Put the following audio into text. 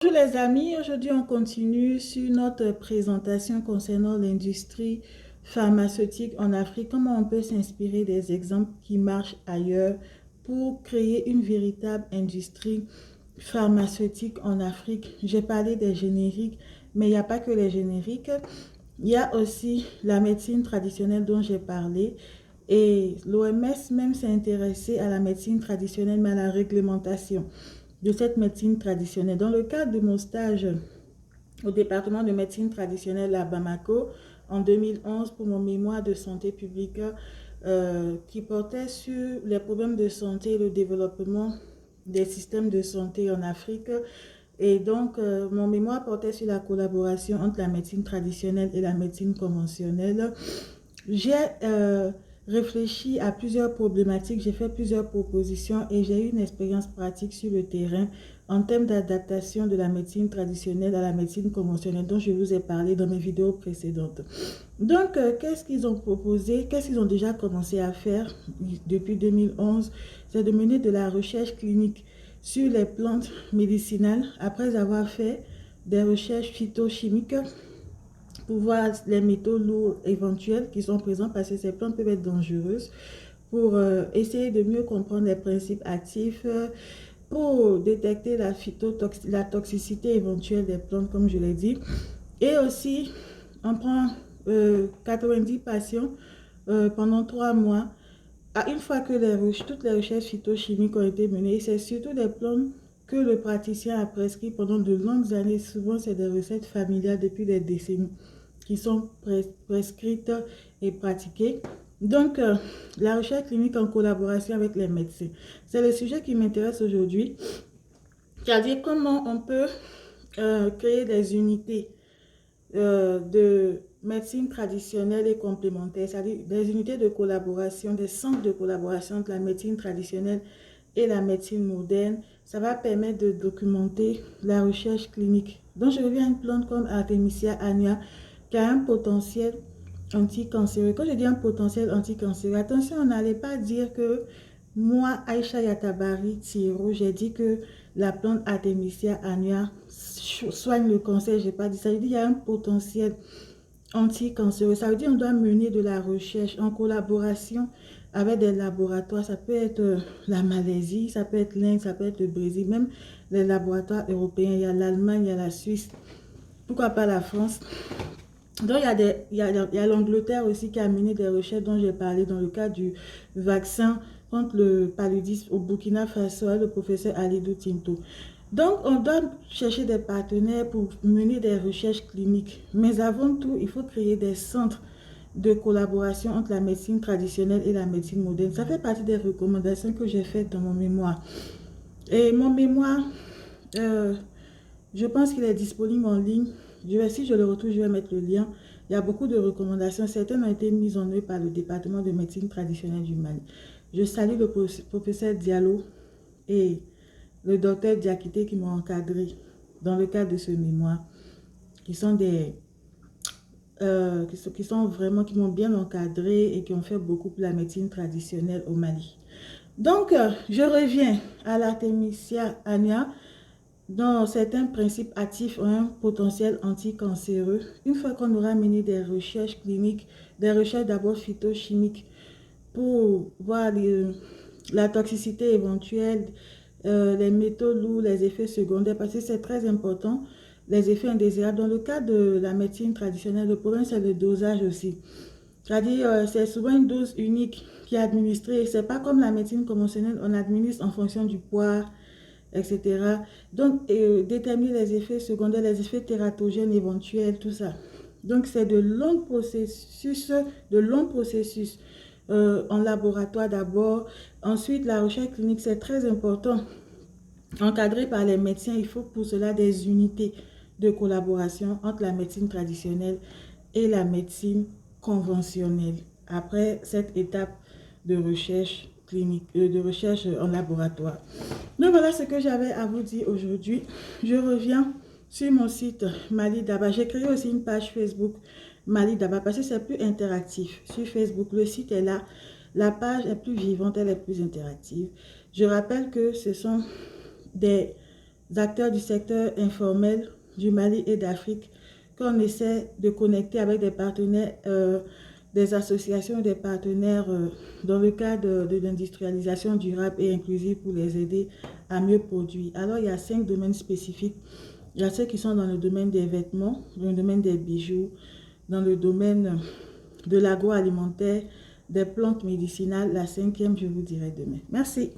Bonjour les amis, aujourd'hui on continue sur notre présentation concernant l'industrie pharmaceutique en Afrique, comment on peut s'inspirer des exemples qui marchent ailleurs pour créer une véritable industrie pharmaceutique en Afrique. J'ai parlé des génériques, mais il n'y a pas que les génériques, il y a aussi la médecine traditionnelle dont j'ai parlé. Et l'OMS même s'est intéressée à la médecine traditionnelle, mais à la réglementation de cette médecine traditionnelle. Dans le cadre de mon stage au département de médecine traditionnelle à Bamako en 2011 pour mon mémoire de santé publique qui portait sur les problèmes de santé et le développement des systèmes de santé en Afrique. Et donc, mon mémoire portait sur la collaboration entre la médecine traditionnelle et la médecine conventionnelle. J'ai réfléchi à plusieurs problématiques, j'ai fait plusieurs propositions et j'ai eu une expérience pratique sur le terrain en termes d'adaptation de la médecine traditionnelle à la médecine conventionnelle dont je vous ai parlé dans mes vidéos précédentes. Donc, qu'est-ce qu'ils ont proposé? Qu'est-ce qu'ils ont déjà commencé à faire depuis 2011? C'est de mener de la recherche clinique sur les plantes médicinales après avoir fait des recherches phytochimiques pour voir les métaux lourds éventuels qui sont présents parce que ces plantes peuvent être dangereuses, pour essayer de mieux comprendre les principes actifs, pour détecter la toxicité éventuelle des plantes, comme je l'ai dit. Et aussi, on prend 90 patients pendant 3 mois. Une fois que toutes les recherches phytochimiques ont été menées, c'est surtout des plantes que le praticien a prescrit pendant de longues années. Souvent, c'est des recettes familiales depuis des décennies qui sont prescrites et pratiquées. Donc, la recherche clinique en collaboration avec les médecins. C'est le sujet qui m'intéresse aujourd'hui, c'est-à-dire comment on peut créer des unités de médecine traditionnelle et complémentaire, c'est-à-dire des unités de collaboration, des centres de collaboration entre la médecine traditionnelle et la médecine moderne. Ça va permettre de documenter la recherche clinique. Donc, je reviens à une plante comme Artemisia annua qui a un potentiel anticancéreux. Quand je dis un potentiel anticancéreux, attention, on n'allait pas dire que moi, Aïcha Yatabari Tiro, j'ai dit que la plante Artemisia annua soigne le cancer. Je n'ai pas dit ça. Je dis qu'il y a un potentiel anticancéreux. Ça veut dire qu'on doit mener de la recherche en collaboration avec des laboratoires. Ça peut être la Malaisie, ça peut être l'Inde, ça peut être le Brésil, même les laboratoires européens. Il y a l'Allemagne, il y a la Suisse. Pourquoi pas la France? Donc, il y a l'Angleterre aussi qui a mené des recherches dont j'ai parlé dans le cas du vaccin contre le paludisme au Burkina Faso, le professeur Alidou Tinto. Donc, on doit chercher des partenaires pour mener des recherches cliniques. Mais avant tout, il faut créer des centres de collaboration entre la médecine traditionnelle et la médecine moderne. Ça fait partie des recommandations que j'ai faites dans mon mémoire. Et mon mémoire, je pense qu'il est disponible en ligne. Si je le retrouve, je vais mettre le lien. Il y a beaucoup de recommandations. Certaines ont été mises en œuvre par le département de médecine traditionnelle du Mali. Je salue le professeur Diallo et le docteur Diakité qui m'ont encadré dans le cadre de ce mémoire, qui sont qui m'ont bien encadré et qui ont fait beaucoup pour la médecine traditionnelle au Mali. Donc, je reviens à l'Artemisia annua, dont certains principes actifs ont un potentiel anticancéreux. Une fois qu'on aura mené des recherches cliniques, des recherches d'abord phytochimiques pour voir la toxicité éventuelle, les métaux lourds, les effets secondaires, parce que c'est très important, les effets indésirables. Dans le cas de la médecine traditionnelle, le problème c'est le dosage aussi. C'est-à-dire, c'est souvent une dose unique qui est administrée. C'est pas comme la médecine conventionnelle, on administre en fonction du poids, etc. Donc, déterminer les effets secondaires, les effets tératogènes éventuels, tout ça. Donc, c'est de longs processus en laboratoire d'abord. Ensuite, la recherche clinique, c'est très important. Encadré par les médecins, il faut pour cela des unités de collaboration entre la médecine traditionnelle et la médecine conventionnelle. Après cette étape de recherche clinique, de recherche en laboratoire. Donc voilà ce que j'avais à vous dire aujourd'hui. Je reviens sur mon site Mali Daba. J'ai créé aussi une page Facebook Mali Daba parce que c'est plus interactif. Sur Facebook, le site est là. La page est plus vivante, elle est plus interactive. Je rappelle que ce sont des acteurs du secteur informel du Mali et d'Afrique qu'on essaie de connecter avec des partenaires, des associations, des partenaires dans le cadre de l'industrialisation durable et inclusive pour les aider à mieux produire. Alors, il y a 5 domaines spécifiques. Il y a ceux qui sont dans le domaine des vêtements, dans le domaine des bijoux, dans le domaine de l'agroalimentaire, des plantes médicinales. La 5e, je vous dirai demain. Merci.